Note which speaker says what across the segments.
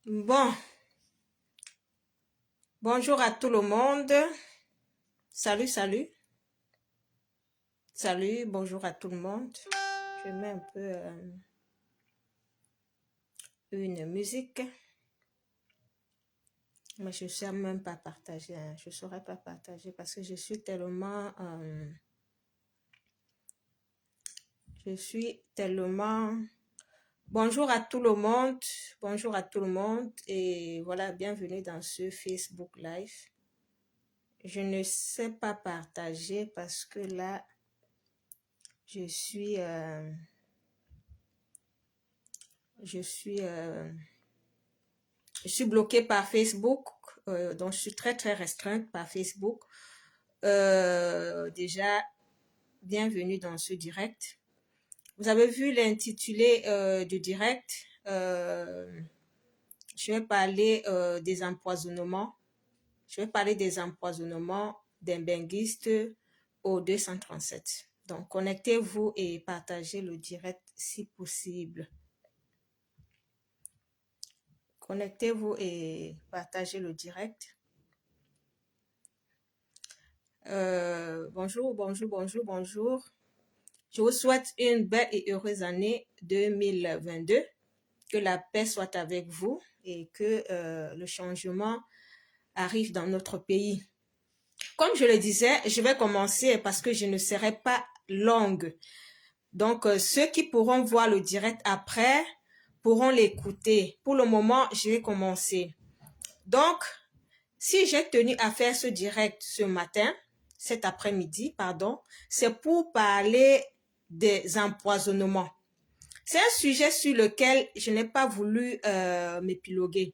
Speaker 1: Bon, bonjour à tout le monde. Salut, salut. Salut, bonjour à tout le monde. Je mets un peu une musique. Mais je ne sais même pas partager. Je ne saurais pas partager parce que je suis tellement... Bonjour à tout le monde. Bonjour à tout le monde. Et voilà, bienvenue dans ce Facebook Live. Je ne sais pas partager parce que là, je suis bloquée par Facebook, donc je suis très restreinte par Facebook. Déjà, bienvenue dans ce direct. Vous avez vu l'intitulé du direct. Je vais parler des empoisonnements. Je vais parler des empoisonnements d'un benguiste au 237. Donc, connectez-vous et partagez le direct si possible. Connectez-vous et partagez le direct. Bonjour. Je vous souhaite une belle et heureuse année 2022. Que la paix soit avec vous et que le changement arrive dans notre pays. Comme je le disais, je vais commencer parce que je ne serai pas longue. Donc, ceux qui pourront voir le direct après pourront l'écouter. Pour le moment, je vais commencer. Donc, si j'ai tenu à faire ce direct cet après-midi, c'est pour parler des empoisonnements. C'est un sujet sur lequel je n'ai pas voulu m'épiloguer.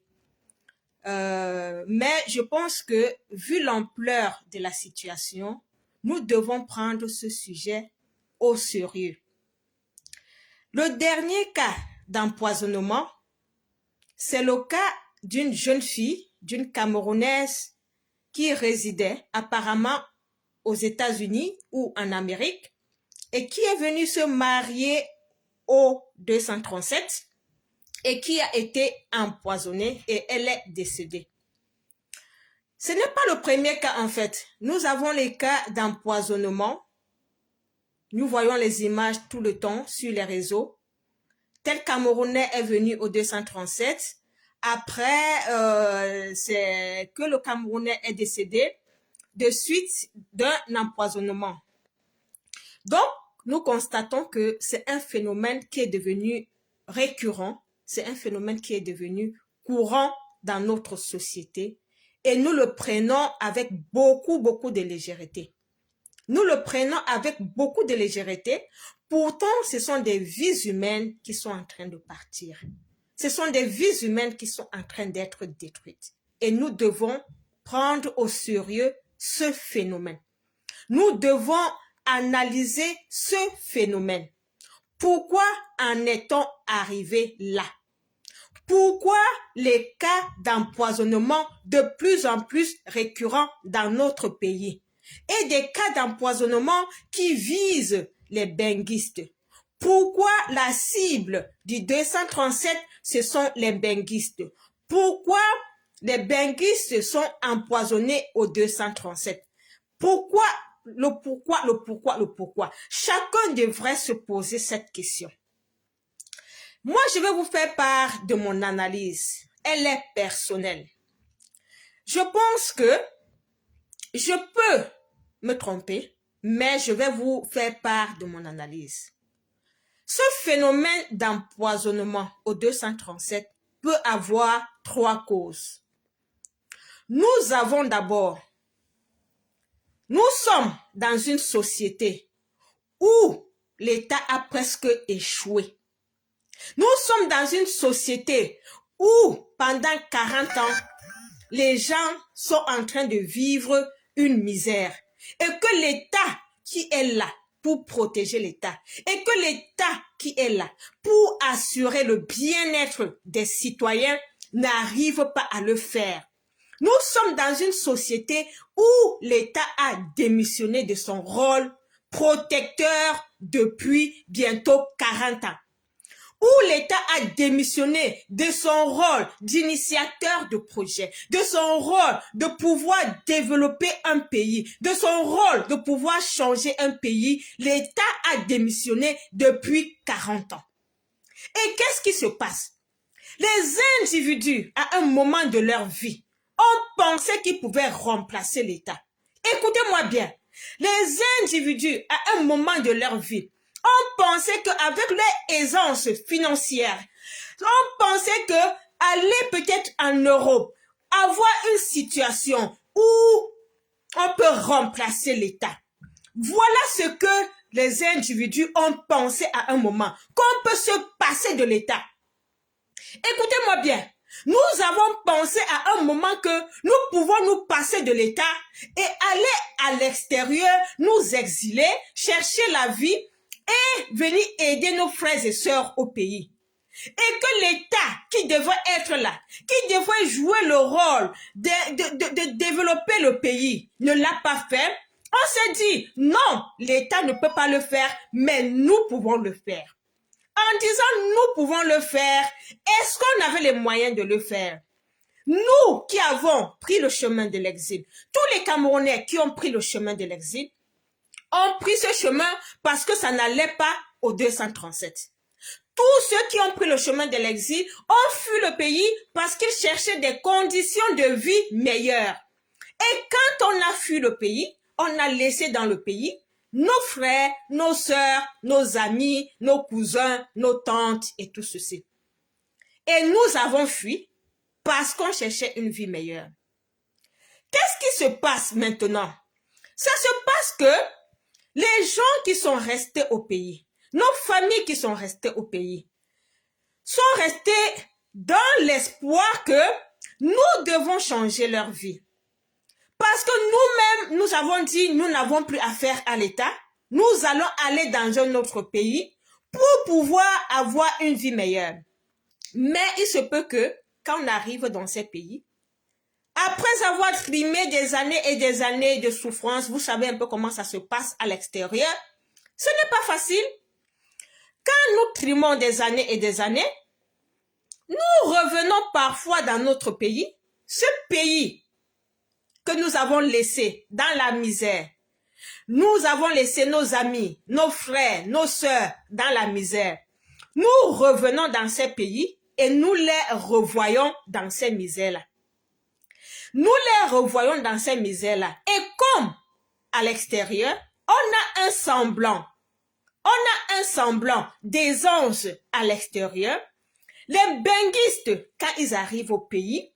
Speaker 1: Mais je pense que, vu l'ampleur de la situation, nous devons prendre ce sujet au sérieux. Le dernier cas d'empoisonnement, c'est le cas d'une jeune fille, d'une Camerounaise qui résidait apparemment aux États-Unis ou en Amérique et qui est venue se marier au 237 et qui a été empoisonnée et elle est décédée. Ce n'est pas le premier cas en fait. Nous avons les cas d'empoisonnement. Nous voyons les images tout le temps sur les réseaux. Tel Camerounais est venu au 237. Après, c'est que le Camerounais est décédé de suite d'un empoisonnement. Donc, nous constatons que c'est un phénomène qui est devenu récurrent, c'est un phénomène qui est devenu courant dans notre société et nous le prenons avec beaucoup de légèreté. Nous le prenons avec beaucoup de légèreté, pourtant ce sont des vies humaines qui sont en train de partir. Ce sont des vies humaines qui sont en train d'être détruites et nous devons prendre au sérieux ce phénomène. Nous devons analyser ce phénomène. Pourquoi en est-on arrivé là? Pourquoi les cas d'empoisonnement de plus en plus récurrents dans notre pays? Et des cas d'empoisonnement qui visent les benguistes. Pourquoi la cible du 237, ce sont les benguistes? Pourquoi les benguistes sont empoisonnés au 237? Pourquoi? Le pourquoi. Chacun devrait se poser cette question. Moi, je vais vous faire part de mon analyse. Elle est personnelle. Je pense que je peux me tromper, mais je vais vous faire part de mon analyse. Ce phénomène d'empoisonnement au 237 peut avoir trois causes. Nous sommes dans une société où l'État a presque échoué. Nous sommes dans une société où, pendant 40 ans, les gens sont en train de vivre une misère et que l'État qui est là pour protéger l'État et que l'État qui est là pour assurer le bien-être des citoyens n'arrive pas à le faire. Nous sommes dans une société où l'État a démissionné de son rôle protecteur depuis bientôt 40 ans. où l'État a démissionné de son rôle d'initiateur de projet, de son rôle de pouvoir développer un pays, de son rôle de pouvoir changer un pays, l'État a démissionné depuis 40 ans. Et qu'est-ce qui se passe? Les individus, à un moment de leur vie, ont pensé qu'ils pouvaient remplacer l'État. Écoutez-moi bien. Les individus, à un moment de leur vie, ont pensé qu'avec leur aisance financière, ont pensé que aller peut-être en Europe, avoir une situation où on peut remplacer l'État. Voilà ce que les individus ont pensé à un moment, qu'on peut se passer de l'État. Écoutez-moi bien. Nous avons pensé à un moment que nous pouvons nous passer de l'État et aller à l'extérieur, nous exiler, chercher la vie et venir aider nos frères et sœurs au pays. Et que l'État qui devrait être là, qui devrait jouer le rôle de développer le pays, ne l'a pas fait. On s'est dit, non, l'État ne peut pas le faire, mais nous pouvons le faire. En disant nous pouvons le faire, est-ce qu'on avait les moyens de le faire? Nous qui avons pris le chemin de l'exil, tous les Camerounais qui ont pris le chemin de l'exil, ont pris ce chemin parce que ça n'allait pas au 237. Tous ceux qui ont pris le chemin de l'exil ont fui le pays parce qu'ils cherchaient des conditions de vie meilleures. Et quand on a fui le pays, on a laissé dans le pays nos frères, nos sœurs, nos amis, nos cousins, nos tantes et tout ceci. Et nous avons fui parce qu'on cherchait une vie meilleure. Qu'est-ce qui se passe maintenant? Ça se passe que les gens qui sont restés au pays, nos familles qui sont restées au pays, sont restés dans l'espoir que nous devons changer leur vie. Parce que nous-mêmes, nous avons dit, nous n'avons plus affaire à l'État. Nous allons aller dans un autre pays pour pouvoir avoir une vie meilleure. Mais il se peut que, quand on arrive dans ces pays, après avoir trimé des années et des années de souffrance, vous savez un peu comment ça se passe à l'extérieur, ce n'est pas facile. Quand nous trimons des années et des années, nous revenons parfois dans notre pays, ce pays que nous avons laissé dans la misère. Nous avons laissé nos amis, nos frères, nos sœurs dans la misère. Nous revenons dans ces pays et nous les revoyons dans ces misères-là. Nous les revoyons dans ces misères-là. Et comme à l'extérieur, on a un semblant. On a un semblant d'aisance à l'extérieur. Les benguistes, quand ils arrivent au pays,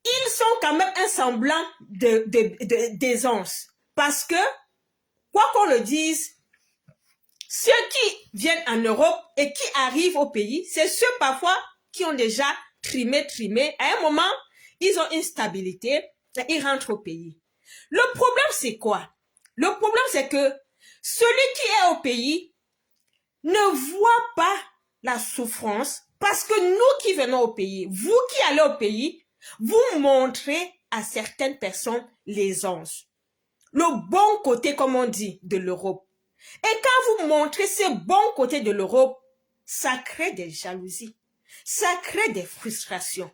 Speaker 1: ils sont quand même un semblant d'aisance. Parce que, quoi qu'on le dise, ceux qui viennent en Europe et qui arrivent au pays, c'est ceux parfois qui ont déjà trimé. À un moment, ils ont une stabilité et ils rentrent au pays. Le problème, c'est quoi? Le problème, c'est que celui qui est au pays ne voit pas la souffrance parce que nous qui venons au pays, vous qui allez au pays, vous montrez à certaines personnes l'aisance. Le bon côté, comme on dit, de l'Europe. Et quand vous montrez ce bon côté de l'Europe, ça crée des jalousies, ça crée des frustrations.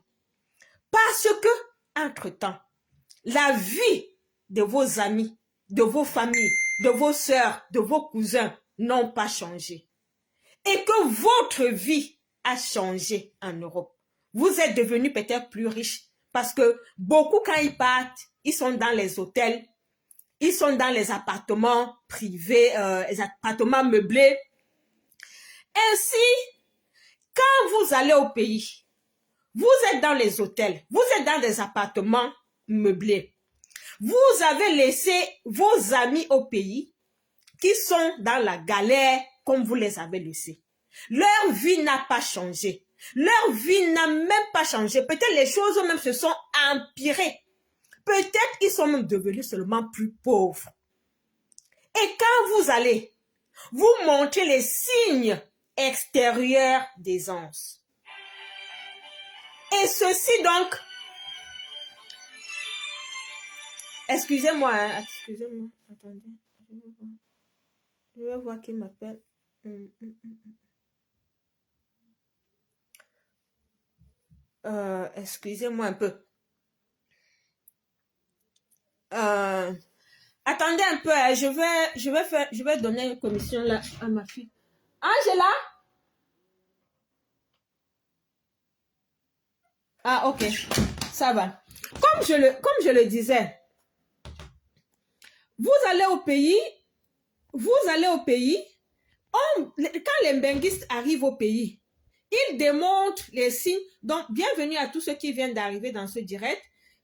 Speaker 1: Parce que, entre-temps, la vie de vos amis, de vos familles, de vos sœurs, de vos cousins n'ont pas changé. Et que votre vie a changé en Europe. Vous êtes devenus peut-être plus riches parce que beaucoup, quand ils partent, ils sont dans les hôtels, ils sont dans les appartements privés, les appartements meublés. Ainsi, quand vous allez au pays, vous êtes dans les hôtels, vous êtes dans des appartements meublés. Vous avez laissé vos amis au pays qui sont dans la galère comme vous les avez laissés. Leur vie n'a pas changé. Leur vie n'a même pas changé. Peut-être les choses même se sont empirées. Peut-être ils sont même devenus seulement plus pauvres. Et quand vous allez, vous montrez les signes extérieurs d'aisance. Et ceci donc, excusez-moi, attendez, je vais voir qui m'appelle. Excusez-moi un peu. Euh, Attendez un peu, hein, je vais donner une commission là à ma fille. Angela? Ah, ok, ça va. Comme je le disais, vous allez au pays, quand les benguistes arrivent au pays, ils démontrent les signes. Donc, bienvenue à tous ceux qui viennent d'arriver dans ce direct.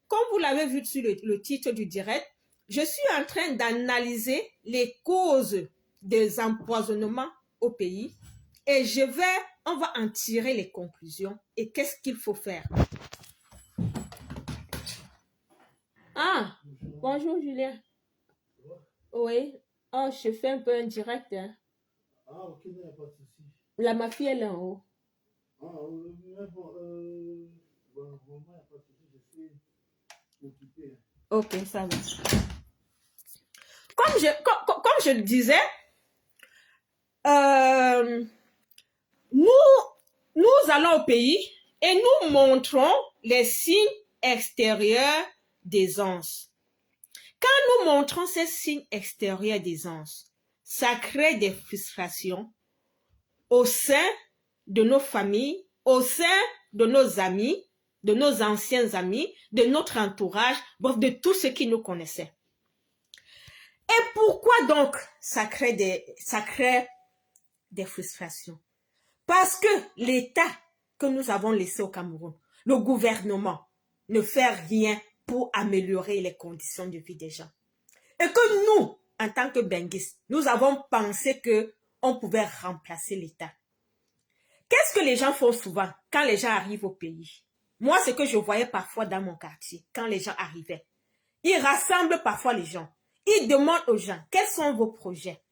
Speaker 1: Comme vous l'avez vu sur le titre du direct, je suis en train d'analyser les causes des empoisonnements au pays et on va en tirer les conclusions et qu'est-ce qu'il faut faire. Ah, bonjour Julien. Oui, oh, je fais un peu un direct. Hein.
Speaker 2: Ah, ok, il n'y a pas de souci.
Speaker 1: Là, ma fille, elle est en haut.
Speaker 2: Ah, mais bon, vraiment, il n'y a pas de souci, je suis occupé.
Speaker 1: Ok, ça va. Comme je le disais, nous allons au pays et nous montrons les signes extérieurs d'aisance. Quand nous montrons ces signes extérieurs d'aisance, ça crée des frustrations au sein de nos familles, au sein de nos amis, de nos anciens amis, de notre entourage, bref, de tous ceux qui nous connaissaient. Et pourquoi donc ça crée des frustrations? Parce que l'État que nous avons laissé au Cameroun, le gouvernement, ne fait rien pour améliorer les conditions de vie des gens. Et que nous, en tant que benguistes, nous avons pensé qu'on pouvait remplacer l'État. Qu'est-ce que les gens font souvent quand les gens arrivent au pays? Moi, ce que je voyais parfois dans mon quartier, quand les gens arrivaient, ils rassemblent parfois les gens. Ils demandent aux gens, quels sont vos projets?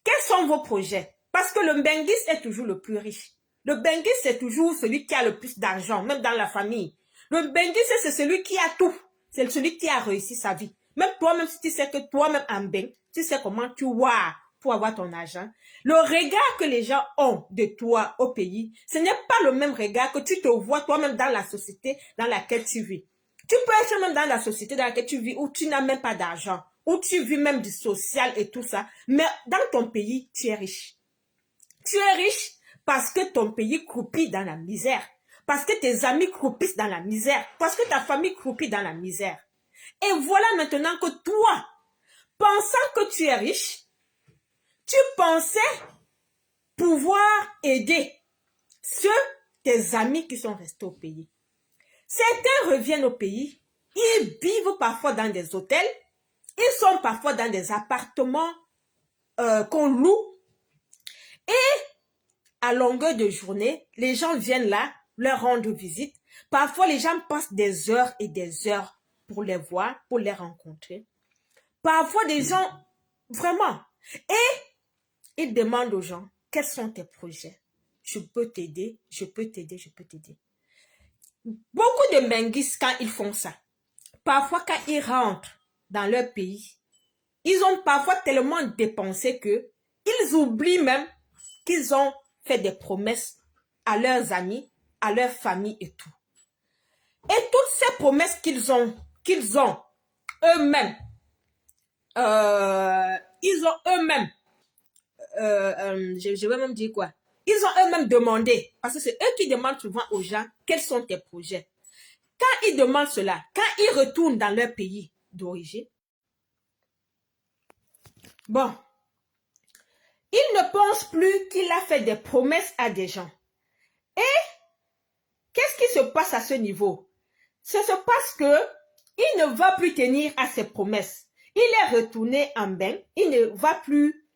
Speaker 1: Quels sont vos projets? Parce que le benguiste est toujours le plus riche. Le benguiste, c'est toujours celui qui a le plus d'argent, même dans la famille. Le benguiste, c'est celui qui a tout. C'est celui qui a réussi sa vie. Même toi-même, si tu sais que toi-même en ben, tu sais comment tu vois pour avoir ton argent. Le regard que les gens ont de toi au pays, ce n'est pas le même regard que tu te vois toi-même dans la société dans laquelle tu vis. Tu peux être même dans la société dans laquelle tu vis où tu n'as même pas d'argent, où tu vis même du social et tout ça, mais dans ton pays, tu es riche. Tu es riche parce que ton pays croupit dans la misère, parce que tes amis croupissent dans la misère, parce que ta famille croupit dans la misère. Et voilà maintenant que toi, pensant que tu es riche, tu pensais pouvoir aider tes amis qui sont restés au pays. Certains reviennent au pays, ils vivent parfois dans des hôtels, ils sont parfois dans des appartements qu'on loue et à longueur de journée, les gens viennent là, leur rendre visite. Parfois, les gens passent des heures et des heures pour les voir, pour les rencontrer. Parfois, des gens, vraiment, et ils demandent aux gens, quels sont tes projets? Je peux t'aider, je peux t'aider, je peux t'aider. Beaucoup de benguistes, quand ils font ça, parfois quand ils rentrent dans leur pays, ils ont parfois tellement dépensé que ils oublient même qu'ils ont fait des promesses à leurs amis, à leur famille et tout. Et toutes ces promesses qu'ils ont eux-mêmes, je vais même dire quoi? Ils ont eux-mêmes demandé, parce que c'est eux qui demandent souvent aux gens quels sont tes projets. Quand ils demandent cela, quand ils retournent dans leur pays d'origine, bon, ils ne pensent plus qu'il a fait des promesses à des gens. Et qu'est-ce qui se passe à ce niveau? Ça se passe que il ne va plus tenir à ses promesses. Il est retourné en bain, il ne va plus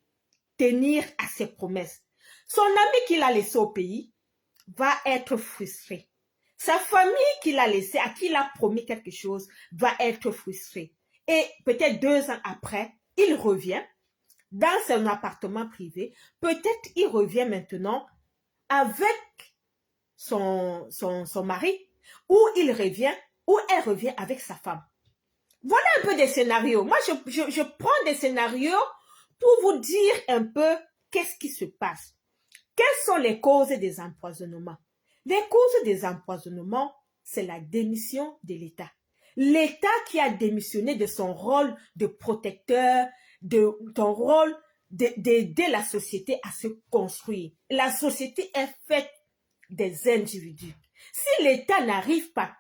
Speaker 1: tenir à ses promesses. Son ami qu'il a laissé au pays va être frustré. Sa famille qu'il a laissée, à qui il a promis quelque chose, va être frustrée. Et peut-être 2 ans après, il revient dans son appartement privé. Peut-être il revient maintenant avec son mari, ou il revient, ou elle revient avec sa femme. Voilà un peu des scénarios. Moi, je prends des scénarios pour vous dire un peu qu'est-ce qui se passe. Quelles sont les causes des empoisonnements? Les causes des empoisonnements, c'est la démission de l'État. L'État qui a démissionné de son rôle de protecteur, de ton rôle d'aider la société à se construire. La société est faite des individus. Si l'État n'arrive pas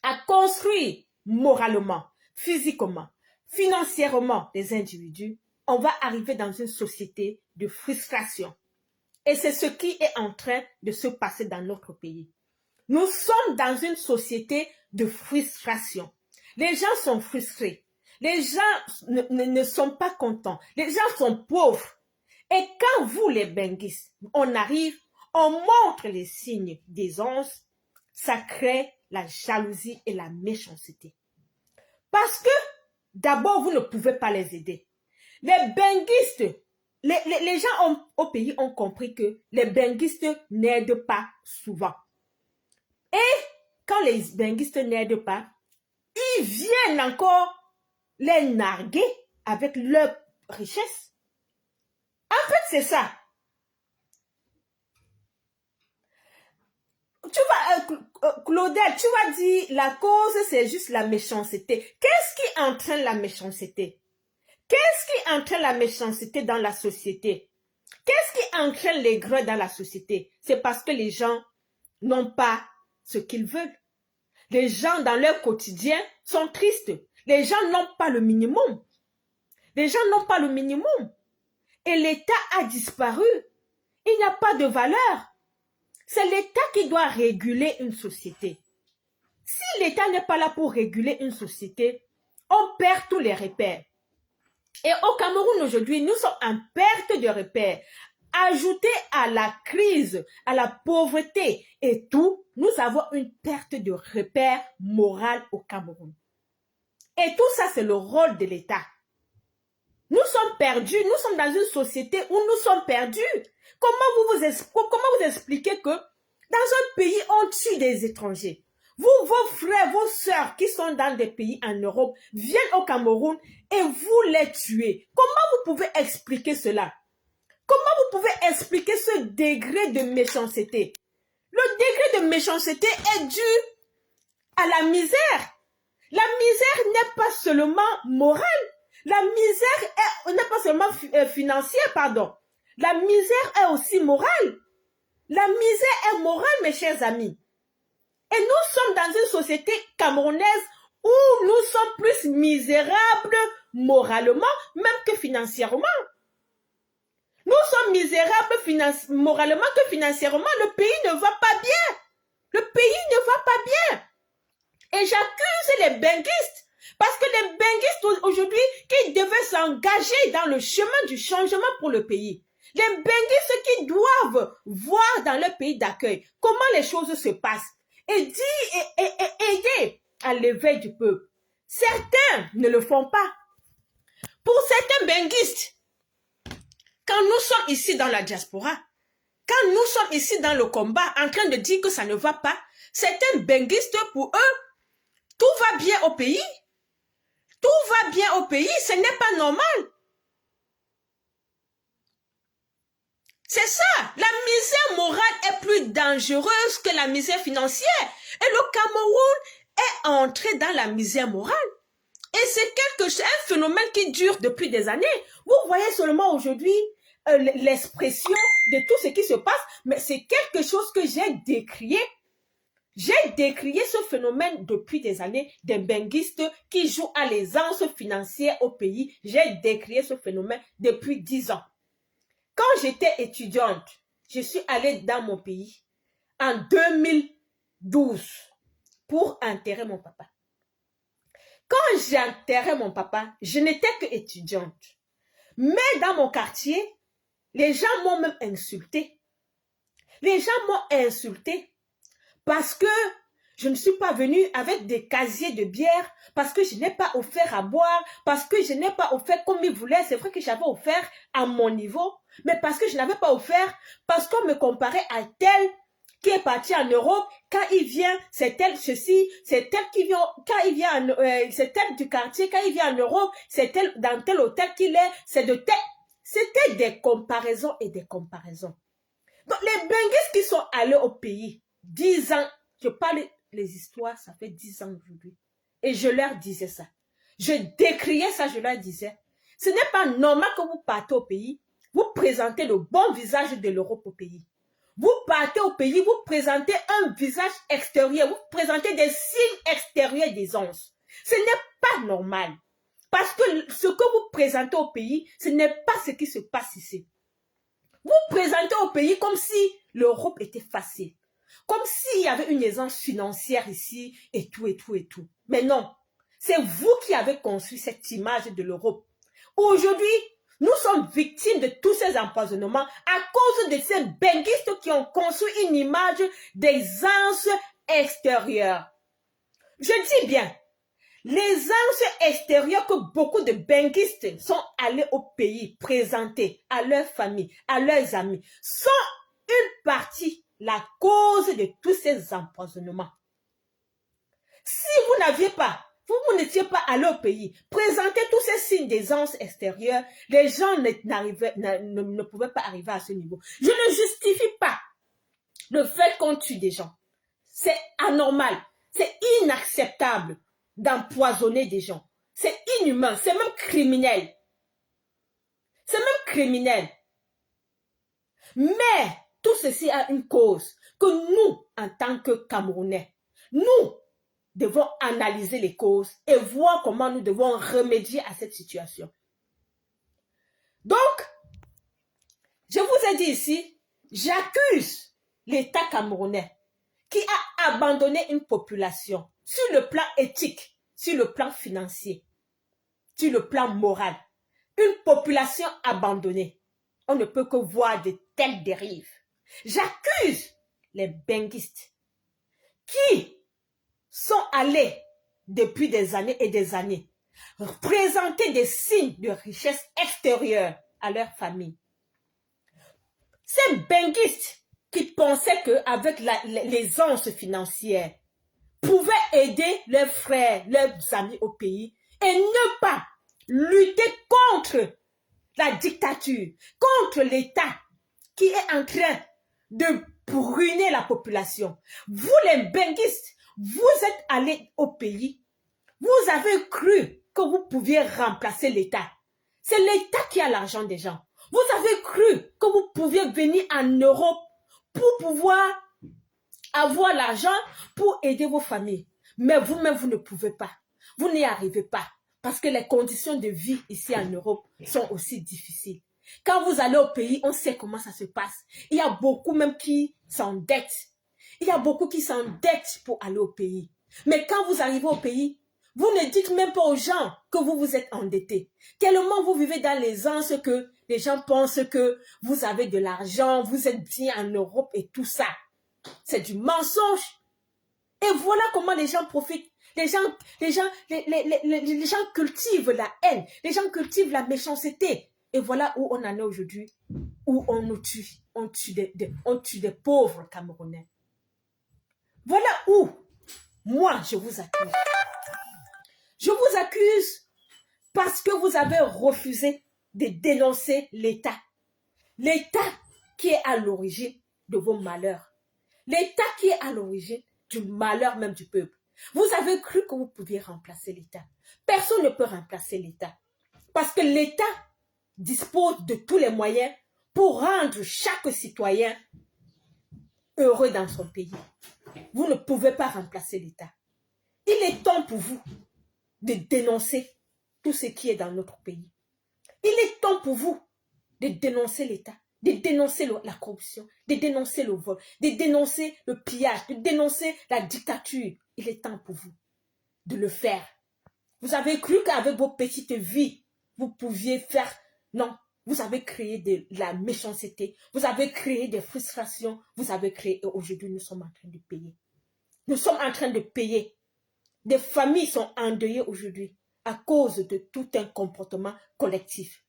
Speaker 1: à construire moralement, physiquement, financièrement les individus, on va arriver dans une société de frustration. Et c'est ce qui est en train de se passer dans notre pays. Nous sommes dans une société de frustration. Les gens sont frustrés. Les gens ne sont pas contents. Les gens sont pauvres. Et quand vous, les benguistes, on arrive, on montre les signes des onces, ça crée la jalousie et la méchanceté. Parce que, d'abord, vous ne pouvez pas les aider. Les benguistes, les gens au pays ont compris que les benguistes n'aident pas souvent. Et quand les benguistes n'aident pas, ils viennent encore les narguer avec leur richesse. En fait, c'est ça. Tu vas, Claudette, tu vas dire la cause, c'est juste la méchanceté. Qu'est-ce qui entraîne la méchanceté? Qu'est-ce qui entraîne la méchanceté dans la société? Qu'est-ce qui entraîne l'aigreur dans la société? C'est parce que les gens n'ont pas ce qu'ils veulent. Les gens dans leur quotidien sont tristes. Les gens n'ont pas le minimum. Les gens n'ont pas le minimum. Et l'État a disparu. Il n'y a pas de valeur. C'est l'État qui doit réguler une société. Si l'État n'est pas là pour réguler une société, on perd tous les repères. Et au Cameroun aujourd'hui, nous sommes en perte de repères. Ajouté à la crise, à la pauvreté et tout, nous avons une perte de repères moral au Cameroun. Et tout ça, c'est le rôle de l'État. Nous sommes perdus, nous sommes dans une société où nous sommes perdus. Comment vous expliquez que dans un pays, on tue des étrangers? Vous, vos frères, vos sœurs qui sont dans des pays en Europe viennent au Cameroun et vous les tuez. Comment vous pouvez expliquer cela? Comment vous pouvez expliquer ce degré de méchanceté? Le degré de méchanceté est dû à la misère. La misère n'est pas seulement morale. La misère n'est pas seulement financière, pardon. La misère est aussi morale. La misère est morale, mes chers amis. Et nous sommes dans une société camerounaise où nous sommes plus misérables moralement, même que financièrement. Nous sommes misérables moralement que financièrement. Le pays ne va pas bien. Le pays ne va pas bien. Et j'accuse les benguistes. Parce que les benguistes aujourd'hui qui devaient s'engager dans le chemin du changement pour le pays. Les benguistes qui doivent voir dans leur pays d'accueil comment les choses se passent. Et dire et aider à l'éveil du peuple. Certains ne le font pas. Pour certains benguistes, quand nous sommes ici dans la diaspora, quand nous sommes ici dans le combat, en train de dire que ça ne va pas, certains benguistes, pour eux, tout va bien au pays. Tout va bien au pays, ce n'est pas normal. C'est ça, la misère morale est plus dangereuse que la misère financière. Et le Cameroun est entré dans la misère morale. Et c'est un phénomène qui dure depuis des années. Vous voyez seulement aujourd'hui l'expression de tout ce qui se passe, mais c'est quelque chose que j'ai décrié. J'ai décrié ce phénomène depuis des années des benguistes qui jouent à l'aisance financière au pays. J'ai décrié ce phénomène depuis 10 ans. Quand j'étais étudiante, je suis allée dans mon pays en 2012 pour enterrer mon papa. Quand j'ai enterré mon papa, je n'étais que étudiante. Mais dans mon quartier, les gens m'ont même insulté. Les gens m'ont insulté parce que je ne suis pas venue avec des casiers de bière, parce que je n'ai pas offert à boire, parce que je n'ai pas offert comme ils voulaient. C'est vrai que j'avais offert à mon niveau, mais parce que je n'avais pas offert, parce qu'on me comparait à tel qui est parti en Europe, quand il vient, c'est tel ceci, c'est tel qui vient, quand il vient, c'est tel du quartier, quand il vient en Europe, c'est tel dans tel hôtel qu'il est, c'est de tel. C'était des comparaisons et des comparaisons. Donc les benguistes qui sont allés au pays, 10 ans, je parle les histoires, ça fait 10 ans aujourd'hui. Et je leur disais ça. Je décriais ça, je leur disais. Ce n'est pas normal que vous partez au pays, vous présentez le bon visage de l'Europe au pays. Vous partez au pays, vous présentez un visage extérieur, vous présentez des signes extérieurs d'aisance. Ce n'est pas normal. Parce que ce que vous présentez au pays, ce n'est pas ce qui se passe ici. Vous présentez au pays comme si l'Europe était facile. Comme s'il y avait une aisance financière ici et tout, et tout, et tout. Mais non, c'est vous qui avez construit cette image de l'Europe. Aujourd'hui, nous sommes victimes de tous ces empoisonnements à cause de ces benguistes qui ont construit une image d'aisance extérieure. Je dis bien, l'aisance extérieure que beaucoup de benguistes sont allés au pays présenter à leurs familles, à leurs amis, sont une partie, la cause de tous ces empoisonnements. Si vous n'aviez pas, vous n'étiez pas allé au pays, présenter tous ces signes d'aisance extérieure, les gens ne pouvaient pas arriver à ce niveau. Je ne justifie pas le fait qu'on tue des gens. C'est anormal, c'est inacceptable d'empoisonner des gens. C'est inhumain, c'est même criminel. C'est même criminel. Mais tout ceci a une cause que nous, en tant que Camerounais, nous devons analyser les causes et voir comment nous devons remédier à cette situation. Donc, je vous ai dit ici, j'accuse l'État camerounais qui a abandonné une population sur le plan éthique, sur le plan financier, sur le plan moral. Une population abandonnée. On ne peut que voir de telles dérives. J'accuse les benguistes qui sont allés depuis des années et des années présenter des signes de richesse extérieure à leur famille. Ces benguistes qui pensaient qu'avec l'aisance financière, pouvaient aider leurs frères, leurs amis au pays et ne pas lutter contre la dictature, contre l'État qui est en train de ruiner la population. Vous les benguistes, vous êtes allés au pays, vous avez cru que vous pouviez remplacer l'État. C'est l'État qui a l'argent des gens. Vous avez cru que vous pouviez venir en Europe pour pouvoir avoir l'argent pour aider vos familles. Mais vous-même, vous ne pouvez pas. Vous n'y arrivez pas. Parce que les conditions de vie ici en Europe sont aussi difficiles. Quand vous allez au pays, on sait comment ça se passe. Il y a beaucoup même qui s'endettent. Il y a beaucoup qui s'endettent pour aller au pays. Mais quand vous arrivez au pays, vous ne dites même pas aux gens que vous vous êtes endettés. Tellement vous vivez dans l'aisance que les gens pensent que vous avez de l'argent, vous êtes bien en Europe et tout ça. C'est du mensonge. Et voilà comment les gens profitent. Les gens cultivent la haine. Les gens cultivent la méchanceté. Et voilà où on en est aujourd'hui. Où on nous tue. On tue des pauvres Camerounais. Voilà où, moi, je vous accuse. Je vous accuse parce que vous avez refusé de dénoncer l'État. L'État qui est à l'origine de vos malheurs. L'État qui est à l'origine du malheur même du peuple. Vous avez cru que vous pouviez remplacer l'État. Personne ne peut remplacer l'État. Parce que l'État dispose de tous les moyens pour rendre chaque citoyen heureux dans son pays. Vous ne pouvez pas remplacer l'État. Il est temps pour vous de dénoncer tout ce qui est dans notre pays. Il est temps pour vous de dénoncer l'État, de dénoncer la corruption, de dénoncer le vol, de dénoncer le pillage, de dénoncer la dictature. Il est temps pour vous de le faire. Vous avez cru qu'avec vos petites vies, vous pouviez faire... Non, vous avez créé de la méchanceté, vous avez créé des frustrations, vous avez créé... Et aujourd'hui, nous sommes en train de payer. Nous sommes en train de payer. Des familles sont endeuillées aujourd'hui à cause de tout un comportement collectif.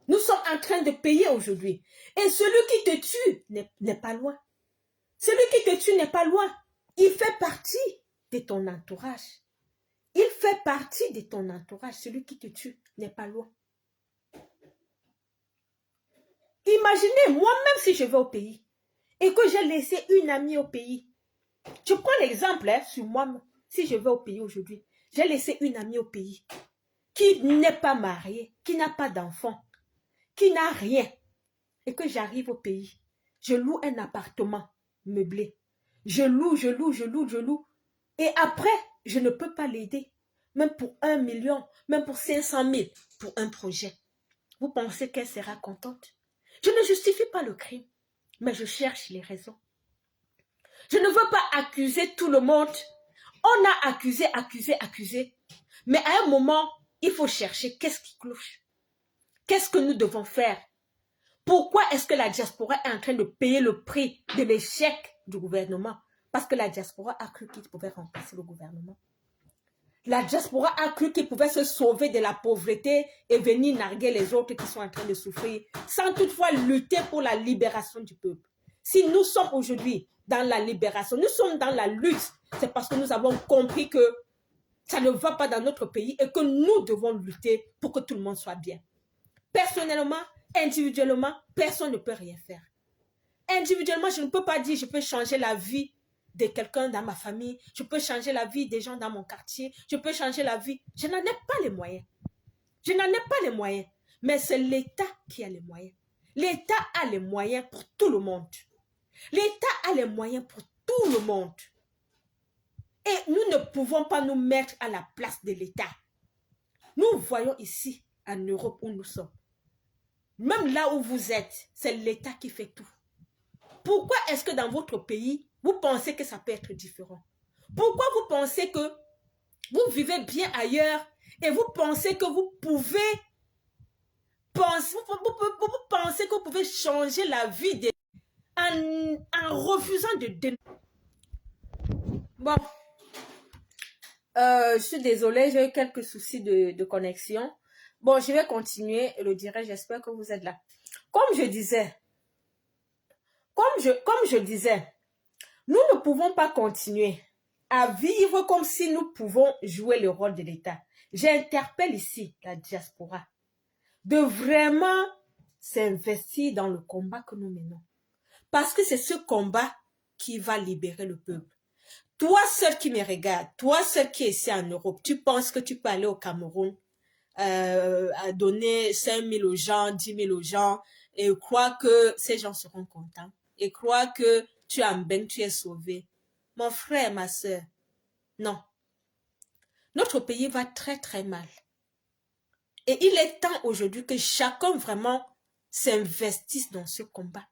Speaker 1: Nous sommes en train de payer aujourd'hui. Et celui qui te tue n'est pas loin. Celui qui te tue n'est pas loin. Il fait partie de ton entourage. Il fait partie de ton entourage. Celui qui te tue n'est pas loin. Imaginez, moi-même si je vais au pays, et que j'ai laissé une amie au pays. Je prends l'exemple sur moi, si je vais au pays aujourd'hui. J'ai laissé une amie au pays qui n'est pas mariée, qui n'a pas d'enfant, qui n'a rien. Et que j'arrive au pays. Je loue un appartement meublé. Je loue. Et après, je ne peux pas l'aider. Même pour 1 million, même pour 500 000 pour un projet. Vous pensez qu'elle sera contente? Je ne justifie pas le crime, mais je cherche les raisons. Je ne veux pas accuser tout le monde. On a accusé. Mais à un moment, il faut chercher qu'est-ce qui cloche. Qu'est-ce que nous devons faire? Pourquoi est-ce que la diaspora est en train de payer le prix de l'échec du gouvernement? Parce que la diaspora a cru qu'il pouvait remplacer le gouvernement. La diaspora a cru qu'il pouvait se sauver de la pauvreté et venir narguer les autres qui sont en train de souffrir, sans toutefois lutter pour la libération du peuple. Si nous sommes aujourd'hui dans la libération, nous sommes dans la lutte, c'est parce que nous avons compris que ça ne va pas dans notre pays et que nous devons lutter pour que tout le monde soit bien. Personnellement, individuellement, personne ne peut rien faire. Individuellement, je ne peux pas dire je peux changer la vie de quelqu'un dans ma famille, je peux changer la vie des gens dans mon quartier, je peux changer la vie. Je n'en ai pas les moyens. Je n'en ai pas les moyens. Mais c'est l'État qui a les moyens. L'État a les moyens pour tout le monde. L'État a les moyens pour tout le monde. Et nous ne pouvons pas nous mettre à la place de l'État. Nous voyons ici, en Europe où nous sommes. Même là où vous êtes, c'est l'État qui fait tout. Pourquoi est-ce que dans votre pays, vous pensez que ça peut être différent? Pourquoi vous pensez que vous vivez bien ailleurs et vous pensez que vous pouvez penser, vous pensez que vous pouvez changer la vie des en refusant de dénoncer? Bon, je suis désolée, j'ai eu quelques soucis de connexion. Bon, je vais continuer le direct, j'espère que vous êtes là. Comme je disais, nous ne pouvons pas continuer à vivre comme si nous pouvons jouer le rôle de l'État. J'interpelle ici la diaspora de vraiment s'investir dans le combat que nous menons. Parce que c'est ce combat qui va libérer le peuple. Toi seul qui me regarde, toi seul qui est ici en Europe, tu penses que tu peux aller au Cameroun, à donner 5 000 aux gens, 10 000 aux gens, et croire que ces gens seront contents, et croire que tu es en bain, tu es sauvé. Mon frère, ma soeur, non. Notre pays va très très mal. Et il est temps aujourd'hui que chacun vraiment s'investisse dans ce combat.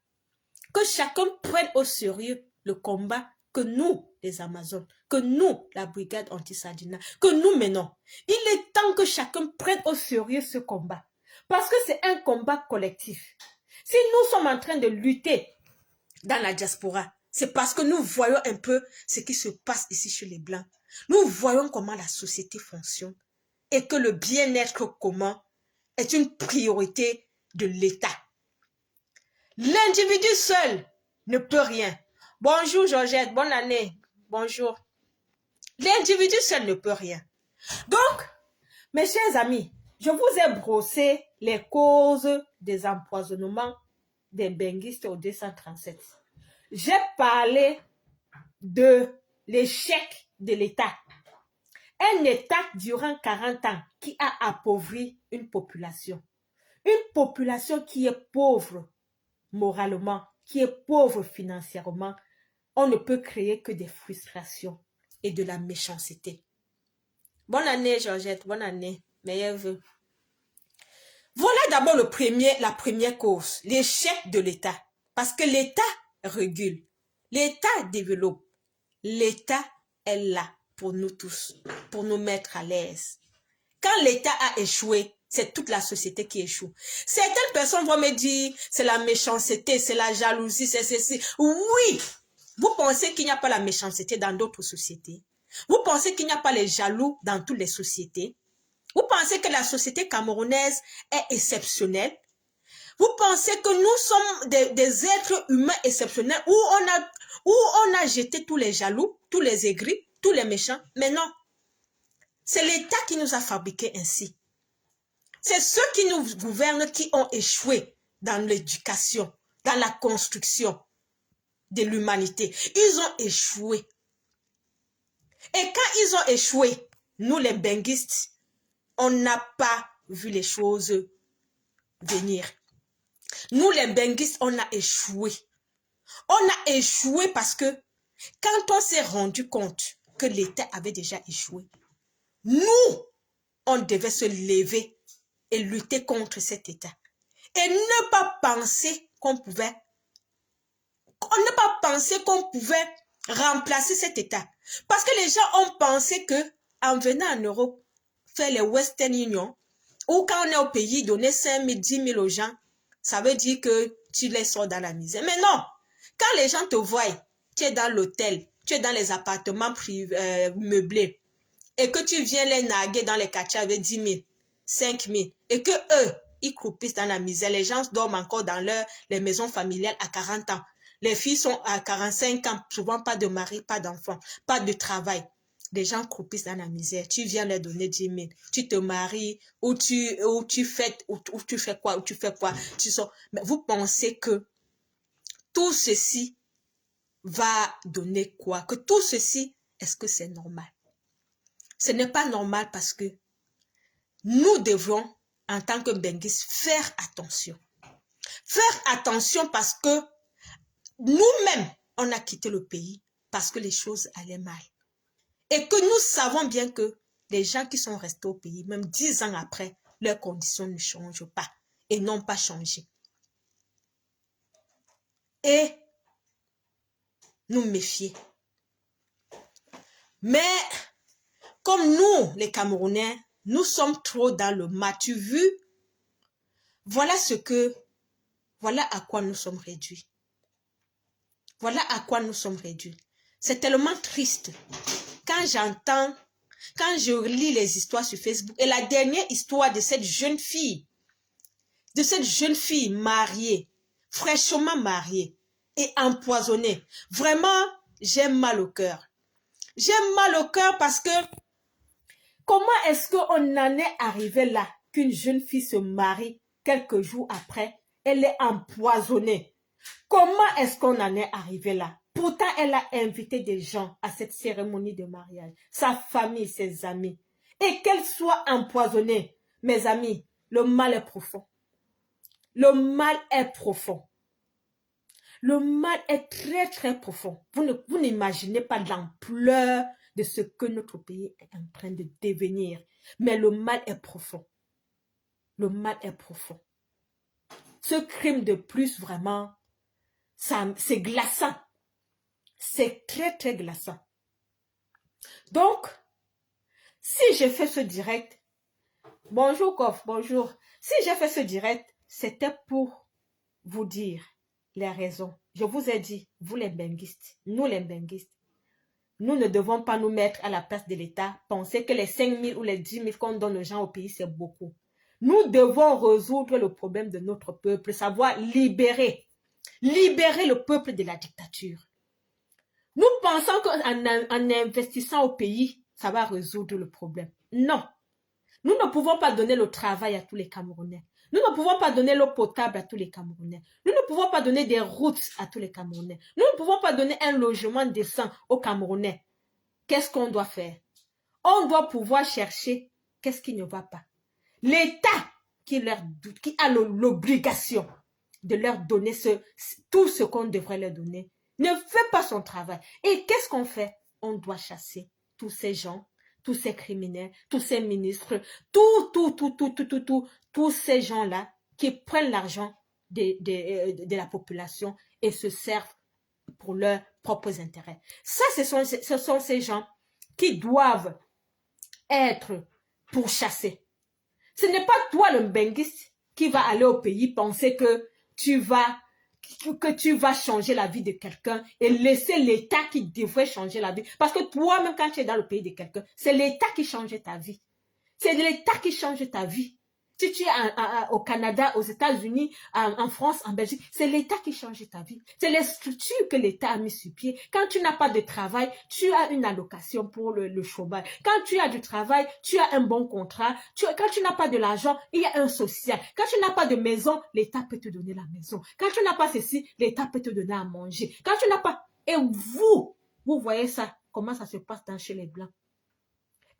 Speaker 1: Que chacun prenne au sérieux le combat que nous, les Amazones, que nous, la brigade anti-Sadina, que nous menons. Il est temps que chacun prenne au sérieux ce combat. Parce que c'est un combat collectif. Si nous sommes en train de lutter dans la diaspora, c'est parce que nous voyons un peu ce qui se passe ici chez les Blancs. Nous voyons comment la société fonctionne et que le bien-être commun est une priorité de l'État. L'individu seul ne peut rien. Bonjour Georgette, bonne année. Bonjour. L'individu seul ne peut rien. Donc, mes chers amis, je vous ai brossé les causes des empoisonnements des benguistes au 237. J'ai parlé de l'échec de l'État. Un État durant 40 ans qui a appauvri une population. Une population qui est pauvre moralement, qui est pauvre financièrement. On ne peut créer que des frustrations et de la méchanceté. Bonne année, Georgette. Bonne année. Meilleurs vœux. Voilà d'abord la première cause, l'échec de l'État. Parce que l'État régule, l'État développe, l'État est là pour nous tous, pour nous mettre à l'aise. Quand l'État a échoué, c'est toute la société qui échoue. Certaines personnes vont me dire, c'est la méchanceté, c'est la jalousie, c'est ceci. Oui, vous pensez qu'il n'y a pas la méchanceté dans d'autres sociétés? Vous pensez qu'il n'y a pas les jaloux dans toutes les sociétés? Vous pensez que la société camerounaise est exceptionnelle? Vous pensez que nous sommes des êtres humains exceptionnels où on a jeté tous les jaloux, tous les aigris, tous les méchants? Mais non. C'est l'État qui nous a fabriqués ainsi. C'est ceux qui nous gouvernent qui ont échoué dans l'éducation, dans la construction de l'humanité. Ils ont échoué. Et quand ils ont échoué, nous les benguistes, on n'a pas vu les choses venir. Nous les benguistes, on a échoué. On a échoué parce que quand on s'est rendu compte que l'État avait déjà échoué, nous, on devait se lever et lutter contre cet État. Et ne pas penser qu'on pouvait remplacer cet État. Parce que les gens ont pensé que en venant en Europe, faire les Western Union, ou quand on est au pays, donner 5 000, 10 000 aux gens, ça veut dire que tu les sors dans la misère. Mais non, quand les gens te voient, tu es dans l'hôtel, tu es dans les appartements meublés, et que tu viens les narguer dans les quartiers avec 10 000, 5 000, et que eux, ils croupissent dans la misère. Les gens dorment encore dans les maisons familiales à 40 ans. Les filles sont à 45 ans, souvent pas de mari, pas d'enfant, pas de travail. Les gens croupissent dans la misère. Tu viens leur donner 10 000. Tu te maries, ou tu fais quoi. Tu sors. Mais vous pensez que tout ceci va donner quoi? Que tout ceci, est-ce que c'est normal? Ce n'est pas normal parce que nous devons, en tant que benguistes, faire attention. Faire attention parce que nous-mêmes, on a quitté le pays parce que les choses allaient mal. Et que nous savons bien que les gens qui sont restés au pays, même 10 ans après, leurs conditions ne changent pas et n'ont pas changé. Et nous méfier. Mais comme nous, les Camerounais, nous sommes trop dans le matu vu, voilà à quoi nous sommes réduits. Voilà à quoi nous sommes réduits. C'est tellement triste. Quand je lis les histoires sur Facebook, et la dernière histoire de cette jeune fille mariée, fraîchement mariée et empoisonnée, vraiment, j'ai mal au cœur. J'ai mal au cœur parce que comment est-ce qu'on en est arrivé là, qu'une jeune fille se marie quelques jours après, elle est empoisonnée? Comment est-ce qu'on en est arrivé là? Pourtant, elle a invité des gens à cette cérémonie de mariage, sa famille, ses amis. Et qu'elle soit empoisonnée, mes amis, le mal est profond. Le mal est profond. Le mal est très, très profond. Vous n'imaginez pas l'ampleur de ce que notre pays est en train de devenir. Mais le mal est profond. Le mal est profond. Ce crime de plus, vraiment, c'est glaçant. C'est très, très glaçant. Donc, si j'ai fait ce direct, bonjour Kof, bonjour. Si j'ai fait ce direct, c'était pour vous dire les raisons. Je vous ai dit, vous les benguistes, nous les benguistes, nous ne devons pas nous mettre à la place de l'État, penser que les 5 000 ou les 10 000 qu'on donne aux gens au pays, c'est beaucoup. Nous devons résoudre le problème de notre peuple, savoir libérer le peuple de la dictature. Nous pensons qu'en investissant au pays, ça va résoudre le problème. Non. Nous ne pouvons pas donner le travail à tous les Camerounais. Nous ne pouvons pas donner l'eau potable à tous les Camerounais. Nous ne pouvons pas donner des routes à tous les Camerounais. Nous ne pouvons pas donner un logement décent aux Camerounais. Qu'est-ce qu'on doit faire? On doit pouvoir chercher qu'est-ce qui ne va pas. L'État qui a l'obligation de leur donner tout ce qu'on devrait leur donner ne fait pas son travail. Et qu'est-ce qu'on fait? On doit chasser tous ces gens, tous ces criminels, tous ces ministres, tous ces gens-là qui prennent l'argent de la population et se servent pour leurs propres intérêts. Ça, ce sont ces gens qui doivent être pourchassés. Ce n'est pas toi, le benguiste, qui va aller au pays penser que tu vas changer la vie de quelqu'un et laisser l'État qui devrait changer la vie. Parce que toi-même, quand tu es dans le pays de quelqu'un, c'est l'État qui change ta vie. C'est l'État qui change ta vie. si tu es au Canada, aux États-Unis, en France, en Belgique, c'est l'État qui change ta vie. C'est les structures que l'État a mis sur pied. Quand tu n'as pas de travail, tu as une allocation pour le chômage. Quand tu as du travail, tu as un bon contrat. Quand tu n'as pas de l'argent, il y a un social. Quand tu n'as pas de maison, l'État peut te donner la maison. Quand tu n'as pas ceci, l'État peut te donner à manger. Quand tu n'as pas... Et vous voyez ça, comment ça se passe chez les Blancs.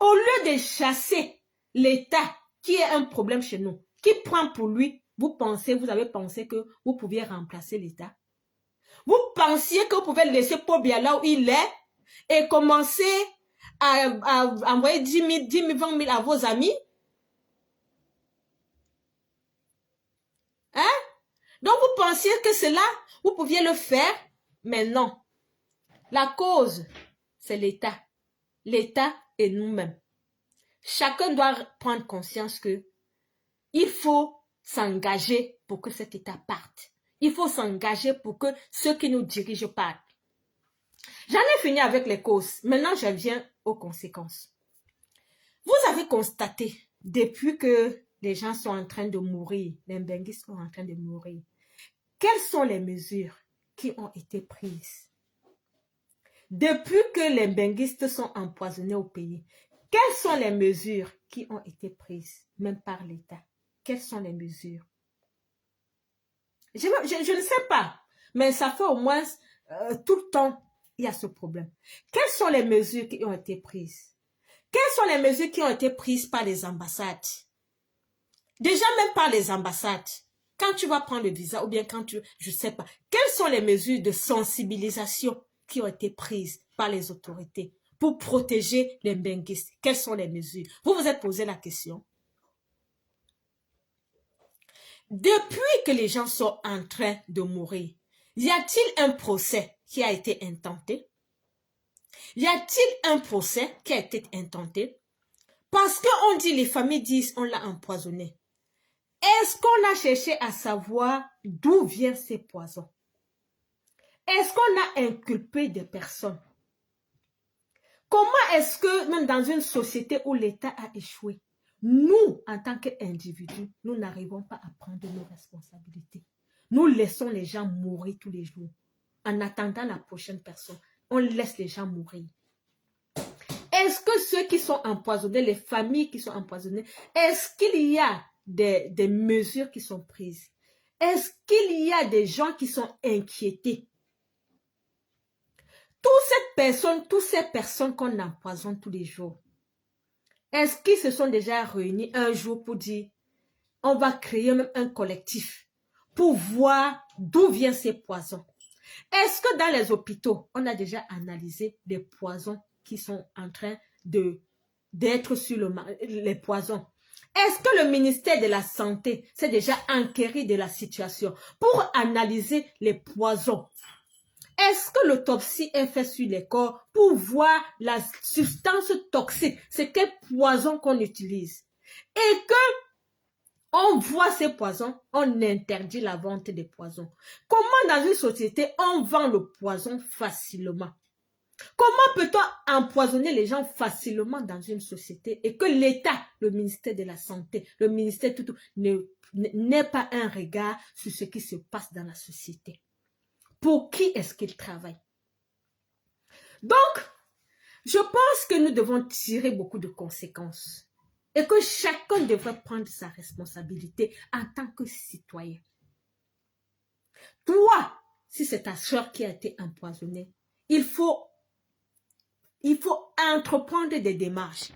Speaker 1: Au lieu de chasser l'État, qui est un problème chez nous, qui prend pour lui, vous avez pensé que vous pouviez remplacer l'État. Vous pensiez que vous pouvez laisser Paul Biya là où il est et commencer à envoyer 10 000, 20 000 à vos amis. Hein? Donc vous pensiez que cela, vous pouviez le faire, mais non. La cause, c'est l'État. L'État et nous-mêmes. Chacun doit prendre conscience que il faut s'engager pour que cet État parte. Il faut s'engager pour que ceux qui nous dirigent partent. J'en ai fini avec les causes. Maintenant, je viens aux conséquences. Vous avez constaté, depuis que les gens sont en train de mourir, les Mbenguistes sont en train de mourir, quelles sont les mesures qui ont été prises? Depuis que les Mbenguistes sont empoisonnés au pays, quelles sont les mesures qui ont été prises, même par l'État? Quelles sont les mesures? Je ne sais pas, mais ça fait au moins tout le temps, il y a ce problème. Quelles sont les mesures qui ont été prises? Quelles sont les mesures qui ont été prises par les ambassades? Déjà même par les ambassades. Quand tu vas prendre le visa ou bien quand tu... Je ne sais pas. Quelles sont les mesures de sensibilisation qui ont été prises par les autorités pour protéger les Mbenguistes? Quelles sont les mesures? Vous vous êtes posé la question. Depuis que les gens sont en train de mourir, y a-t-il un procès qui a été intenté? Y a-t-il un procès qui a été intenté? Parce qu'on dit, les familles disent, on l'a empoisonné. Est-ce qu'on a cherché à savoir d'où viennent ces poisons? Est-ce qu'on a inculpé des personnes? Comment est-ce que, même dans une société où l'État a échoué, nous, en tant qu'individus, nous n'arrivons pas à prendre nos responsabilités? Nous laissons les gens mourir tous les jours. En attendant la prochaine personne, on laisse les gens mourir. Est-ce que ceux qui sont empoisonnés, les familles qui sont empoisonnées, est-ce qu'il y a des mesures qui sont prises? Est-ce qu'il y a des gens qui sont inquiétés? Toutes ces personnes qu'on empoisonne tous les jours, est-ce qu'ils se sont déjà réunis un jour pour dire, on va créer même un collectif pour voir d'où viennent ces poisons? Est-ce que dans les hôpitaux, on a déjà analysé les poisons qui sont en train d'être sur les poisons? Est-ce que le ministère de la Santé s'est déjà enquéré de la situation pour analyser les poisons? Est-ce que l'autopsie est faite sur les corps pour voir la substance toxique, c'est quel poison qu'on utilise? Et que on voit ces poisons, on interdit la vente des poisons. Comment dans une société, on vend le poison facilement? Comment peut-on empoisonner les gens facilement dans une société et que l'État, le ministère de la Santé, le ministère tout n'ait pas un regard sur ce qui se passe dans la société? Pour qui est-ce qu'il travaille? Donc, je pense que nous devons tirer beaucoup de conséquences et que chacun devrait prendre sa responsabilité en tant que citoyen. Toi, si c'est ta soeur qui a été empoisonnée, il faut entreprendre des démarches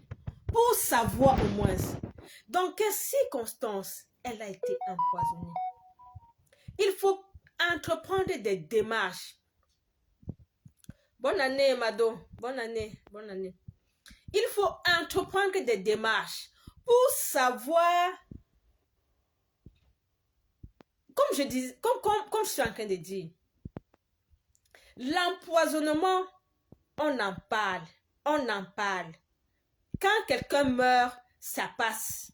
Speaker 1: pour savoir au moins dans quelles circonstances elle a été empoisonnée. Il faut entreprendre des démarches. Bonne année, Mado. Bonne année, bonne année. Il faut entreprendre des démarches pour savoir, comme je dis, comme je suis en train de dire, l'empoisonnement, on en parle, on en parle. Quand quelqu'un meurt, ça passe.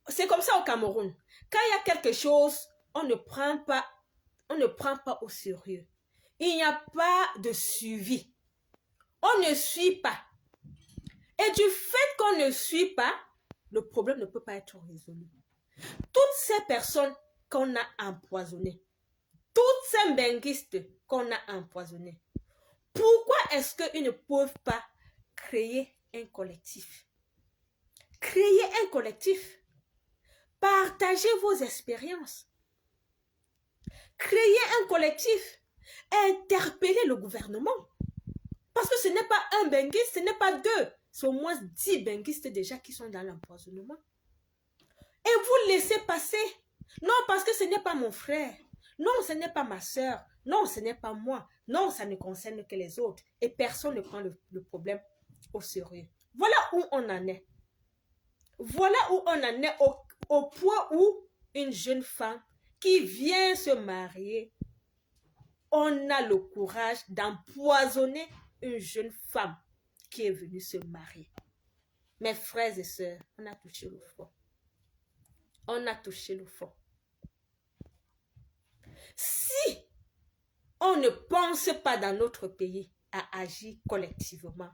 Speaker 1: C'est comme ça au Cameroun. Quand il y a quelque chose, on ne prend pas au sérieux. Il n'y a pas de suivi. On ne suit pas. Et du fait qu'on ne suit pas, le problème ne peut pas être résolu. Toutes ces personnes qu'on a empoisonnées, toutes ces benguistes qu'on a empoisonnées, pourquoi est-ce qu'ils ne peuvent pas créer un collectif? Créer un collectif. Partagez vos expériences. Créez un collectif. Interpellez le gouvernement. Parce que ce n'est pas un benguiste, ce n'est pas deux. C'est au moins 10 benguistes déjà qui sont dans l'empoisonnement. Et vous laissez passer. Non, parce que ce n'est pas mon frère. Non, ce n'est pas ma soeur. Non, ce n'est pas moi. Non, ça ne concerne que les autres. Et personne ne prend le problème au sérieux. Voilà où on en est. Voilà où on en est au point où une jeune femme qui vient se marier, on a le courage d'empoisonner une jeune femme qui est venue se marier. Mes frères et sœurs, on a touché le fond. On a touché le fond. Si on ne pense pas dans notre pays à agir collectivement,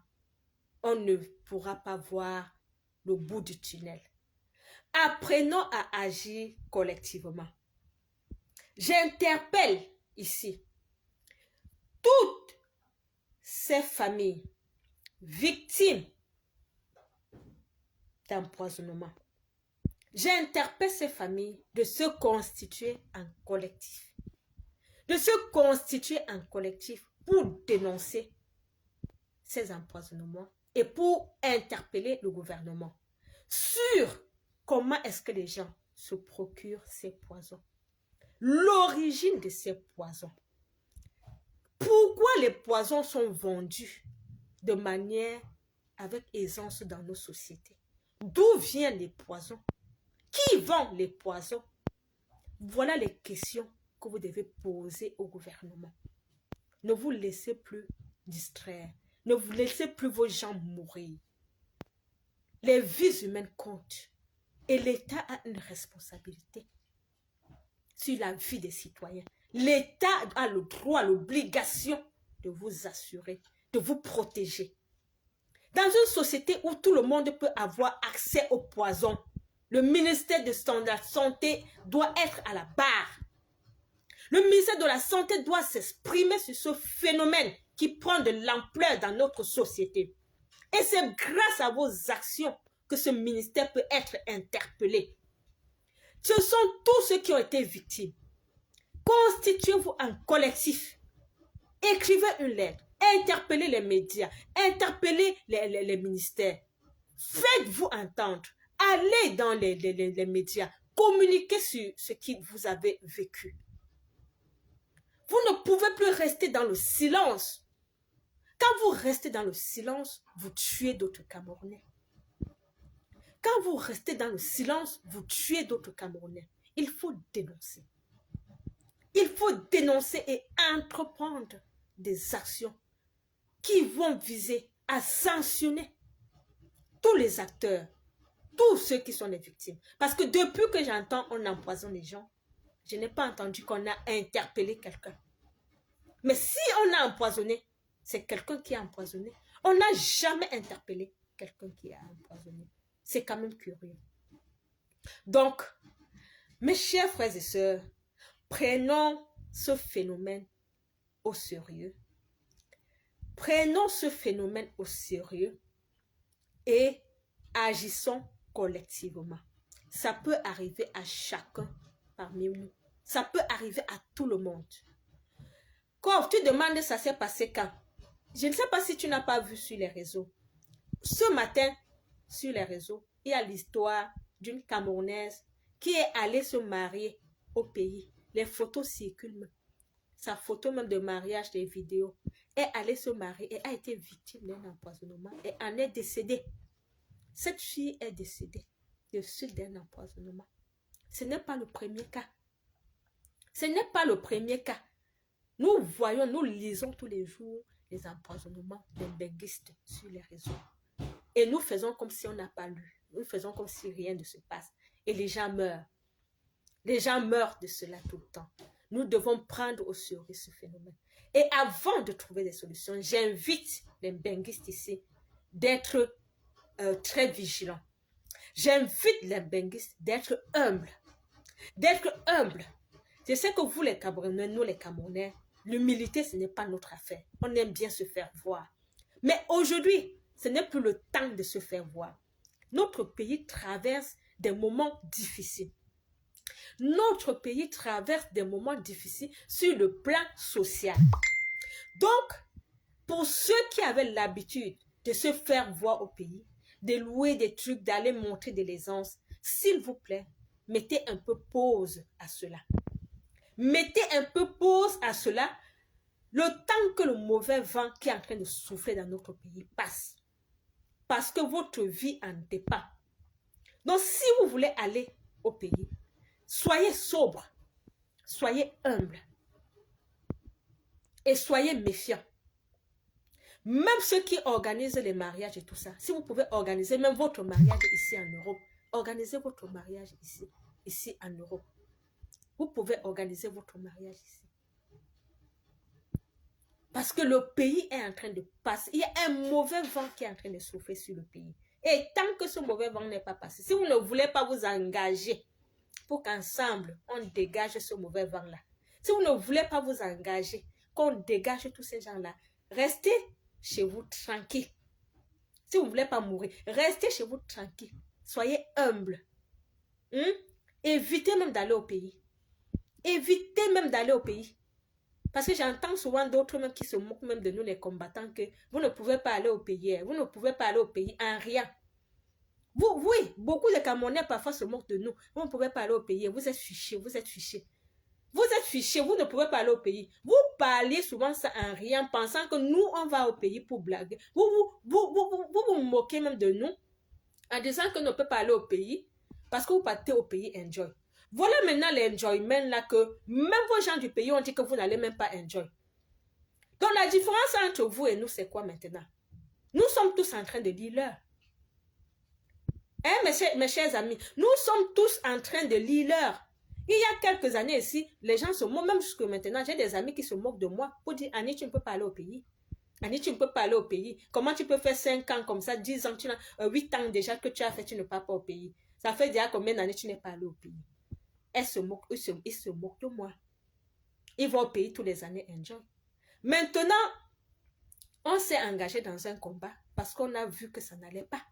Speaker 1: on ne pourra pas voir le bout du tunnel. Apprenons à agir collectivement. J'interpelle ici toutes ces familles victimes d'empoisonnement. J'interpelle ces familles de se constituer en collectif. De se constituer en collectif pour dénoncer ces empoisonnements et pour interpeller le gouvernement sur comment est-ce que les gens se procurent ces poisons. L'origine de ces poisons. Pourquoi les poisons sont vendus de manière avec aisance dans nos sociétés? D'où viennent les poisons? Qui vend les poisons? Voilà les questions que vous devez poser au gouvernement. Ne vous laissez plus distraire. Ne vous laissez plus vos gens mourir. Les vies humaines comptent. Et l'État a une responsabilité sur la vie des citoyens. L'État a le droit, l'obligation de vous assurer, de vous protéger. Dans une société où tout le monde peut avoir accès au poison, le ministère de Santé doit être à la barre. Le ministère de la Santé doit s'exprimer sur ce phénomène qui prend de l'ampleur dans notre société. Et c'est grâce à vos actions que ce ministère peut être interpellé. Ce sont tous ceux qui ont été victimes. Constituez-vous un collectif. Écrivez une lettre. Interpellez les médias. Interpellez les ministères. Faites-vous entendre. Allez dans les médias. Communiquez sur ce que vous avez vécu. Vous ne pouvez plus rester dans le silence. Quand vous restez dans le silence, vous tuez d'autres Camerounais. Quand vous restez dans le silence, vous tuez d'autres Camerounais. Il faut dénoncer. Il faut dénoncer et entreprendre des actions qui vont viser à sanctionner tous les acteurs, tous ceux qui sont les victimes. Parce que depuis que j'entends on empoisonne les gens, je n'ai pas entendu qu'on a interpellé quelqu'un. Mais si on a empoisonné, c'est quelqu'un qui a empoisonné. On n'a jamais interpellé quelqu'un qui a empoisonné. C'est quand même curieux. Donc, mes chers frères et sœurs, prenons ce phénomène au sérieux. Prenons ce phénomène au sérieux et agissons collectivement. Ça peut arriver à chacun parmi nous. Ça peut arriver à tout le monde. Quand tu demandes ça s'est passé quand? Je ne sais pas si tu n'as pas vu sur les réseaux. Ce matin, sur les réseaux, il y a l'histoire d'une Camerounaise qui est allée se marier au pays. Les photos circulent. Sa photo même de mariage, des vidéos. Elle est allée se marier et a été victime d'un empoisonnement et en est décédée. Cette fille est décédée de suite d'un empoisonnement. Ce n'est pas le premier cas. Ce n'est pas le premier cas. Nous voyons, nous lisons tous les jours les empoisonnements des benguistes sur les réseaux. Et nous faisons comme si on n'a pas lu. Nous faisons comme si rien ne se passe. Et les gens meurent. Les gens meurent de cela tout le temps. Nous devons prendre au sérieux ce phénomène. Et avant de trouver des solutions, j'invite les benguistes ici d'être très vigilants. J'invite les benguistes d'être humbles. D'être humbles. Je sais que vous, les Camerounais, nous, les Camerounais, l'humilité, ce n'est pas notre affaire. On aime bien se faire voir. Mais aujourd'hui, ce n'est plus le temps de se faire voir. Notre pays traverse des moments difficiles. Notre pays traverse des moments difficiles sur le plan social. Donc, pour ceux qui avaient l'habitude de se faire voir au pays, de louer des trucs, d'aller montrer de l'aisance, s'il vous plaît, mettez un peu pause à cela. Mettez un peu pause à cela le temps que le mauvais vent qui est en train de souffler dans notre pays passe. Parce que votre vie en dépend. Donc, si vous voulez aller au pays, soyez sobre, soyez humble et soyez méfiants. Même ceux qui organisent les mariages et tout ça, si vous pouvez organiser même votre mariage ici en Europe, organisez votre mariage ici en Europe. Vous pouvez organiser votre mariage ici. Parce que le pays est en train de passer. Il y a un mauvais vent qui est en train de souffler sur le pays. Et tant que ce mauvais vent n'est pas passé, si vous ne voulez pas vous engager pour qu'ensemble, on dégage ce mauvais vent-là. Si vous ne voulez pas vous engager, qu'on dégage tous ces gens-là, restez chez vous tranquille. Si vous ne voulez pas mourir, restez chez vous tranquille. Soyez humble. Évitez même d'aller au pays. Évitez même d'aller au pays. Parce que j'entends souvent d'autres même qui se moquent même de nous les combattants que vous ne pouvez pas aller au pays. Vous ne pouvez pas aller au pays en rien. Oui, beaucoup de Camerounais parfois se moquent de nous. Vous ne pouvez pas aller au pays. Vous êtes fichés, vous êtes fichés. Vous êtes fichés, vous ne pouvez pas aller au pays. Vous parlez souvent ça en rien, pensant que nous, on va au pays pour blaguer. Vous moquez même de nous en disant que ne peut pas aller au pays parce que vous partez au pays enjoy. Voilà maintenant l'enjoyment là que même vos gens du pays ont dit que vous n'allez même pas enjoy. Donc la différence entre vous et nous, c'est quoi maintenant? Nous sommes tous en train de lire l'heure. Hein, mes chers amis, nous sommes tous en train de lire l'heure. Il y a quelques années ici, les gens se moquent, même jusqu'à maintenant, j'ai des amis qui se moquent de moi pour dire, Annie, tu ne peux pas aller au pays. Annie, tu ne peux pas aller au pays. Comment tu peux faire 5 ans comme ça, 10 ans, 8 ans déjà que tu as fait, tu ne pars pas au pays. Ça fait déjà combien d'années tu n'es pas allé au pays? Ils se moquent de moi. Ils vont au pays tous les années, enjoy. Maintenant, on s'est engagé dans un combat parce qu'on a vu que ça n'allait pas.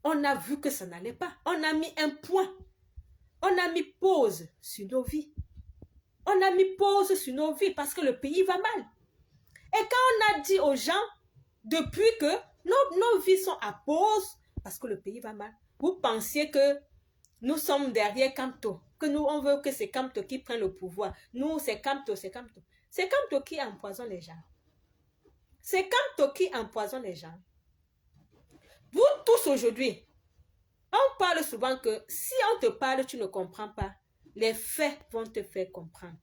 Speaker 1: On a vu que ça n'allait pas. On a mis un point. On a mis pause sur nos vies. On a mis pause sur nos vies parce que le pays va mal. Et quand on a dit aux gens, depuis que nos vies sont à pause parce que le pays va mal, vous pensiez que nous sommes derrière Kamto, que nous, on veut que c'est Kamto qui prenne le pouvoir. Nous, c'est Kamto, c'est Kamto. C'est Kamto qui empoisonne les gens. C'est Kamto qui empoisonne les gens. Vous tous aujourd'hui, on parle souvent que si on te parle, tu ne comprends pas. Les faits vont te faire comprendre.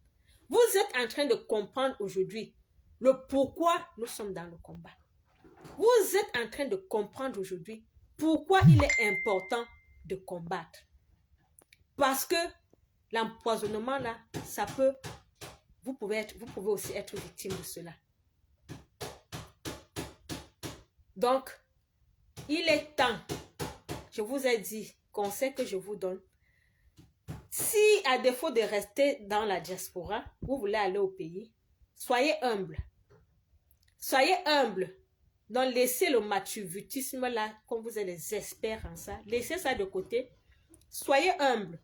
Speaker 1: Vous êtes en train de comprendre aujourd'hui le pourquoi nous sommes dans le combat. Vous êtes en train de comprendre aujourd'hui pourquoi il est important de combattre. Parce que l'empoisonnement là, ça peut, vous pouvez aussi être victime de cela. Donc, il est temps, je vous ai dit, conseil que je vous donne, si à défaut de rester dans la diaspora, vous voulez aller au pays, soyez humble. Soyez humble. Donc, laissez le matuvitisme là, comme vous êtes les experts en ça, laissez ça de côté. Soyez humble.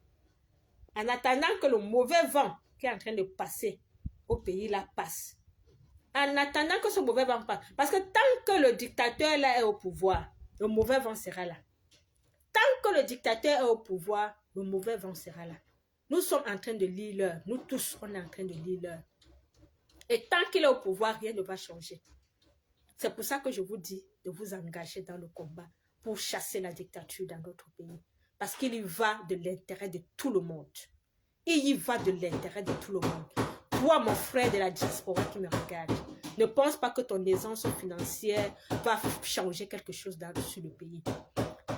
Speaker 1: En attendant que le mauvais vent qui est en train de passer au pays là passe. En attendant que ce mauvais vent passe. Parce que tant que le dictateur là est au pouvoir, le mauvais vent sera là. Tant que le dictateur est au pouvoir, le mauvais vent sera là. Nous sommes en train de lire l'heure. Nous tous, on est en train de lire l'heure. Et tant qu'il est au pouvoir, rien ne va changer. C'est pour ça que je vous dis de vous engager dans le combat pour chasser la dictature dans notre pays. Parce qu'il y va de l'intérêt de tout le monde. Il y va de l'intérêt de tout le monde. Toi, mon frère de la diaspora qui me regarde, ne pense pas que ton aisance financière va changer quelque chose sur le pays.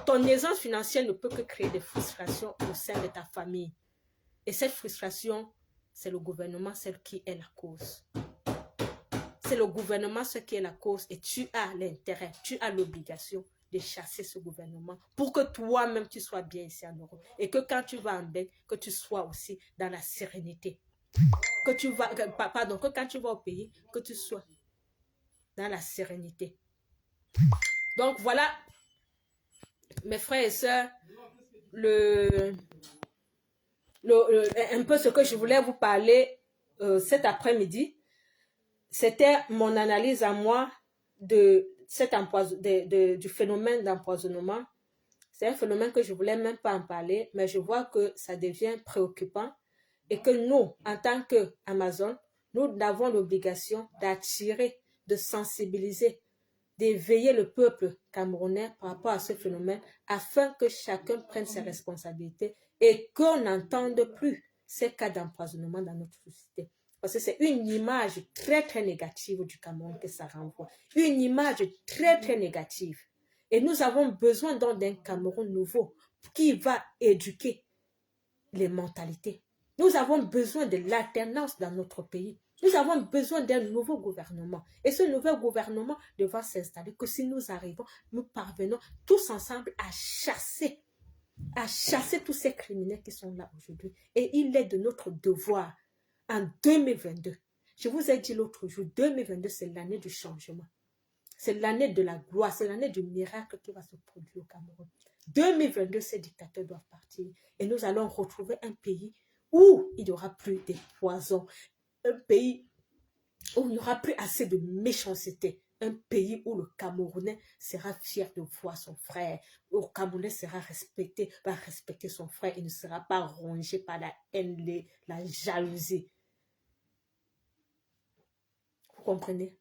Speaker 1: Ton aisance financière ne peut que créer des frustrations au sein de ta famille. Et cette frustration, c'est le gouvernement, celle qui est la cause. C'est le gouvernement ce qui est la cause et tu as l'intérêt, tu as l'obligation de chasser ce gouvernement pour que toi-même tu sois bien ici en Europe. Et que quand tu vas en Belgique, que tu sois aussi dans la sérénité. Que quand tu vas au pays, que tu sois dans la sérénité. Donc voilà, mes frères et sœurs, un peu ce que je voulais vous parler cet après-midi. C'était mon analyse à moi du phénomène d'empoisonnement. C'est un phénomène que je ne voulais même pas en parler, mais je vois que ça devient préoccupant et que nous, en tant qu'Amazon, nous avons l'obligation d'attirer, de sensibiliser, d'éveiller le peuple camerounais par rapport à ce phénomène afin que chacun prenne ses responsabilités et qu'on n'entende plus ces cas d'empoisonnement dans notre société. Parce que c'est une image très, très négative du Cameroun que ça renvoie. Une image très, très négative. Et nous avons besoin donc d'un Cameroun nouveau qui va éduquer les mentalités. Nous avons besoin de l'alternance dans notre pays. Nous avons besoin d'un nouveau gouvernement. Et ce nouveau gouvernement devra s'installer que si nous arrivons, nous parvenons tous ensemble à chasser tous ces criminels qui sont là aujourd'hui. Et il est de notre devoir en 2022. Je vous ai dit l'autre jour, 2022, c'est l'année du changement. C'est l'année de la gloire, c'est l'année du miracle qui va se produire au Cameroun. 2022, ces dictateurs doivent partir. Et nous allons retrouver un pays où il n'y aura plus de poison. Un pays où il n'y aura plus assez de méchanceté. Un pays où le Camerounais sera fier de voir son frère. Où le Camerounais sera respecté, va respecter son frère et ne sera pas rongé par la haine, la jalousie. Vous comprenez?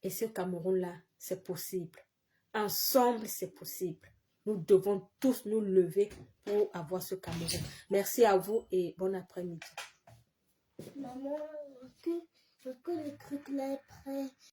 Speaker 1: Et ce Cameroun-là, c'est possible. Ensemble, c'est possible. Nous devons tous nous lever pour avoir ce Cameroun. Merci à vous et bon après-midi.
Speaker 3: Maman, est-ce que le truc là est prêt?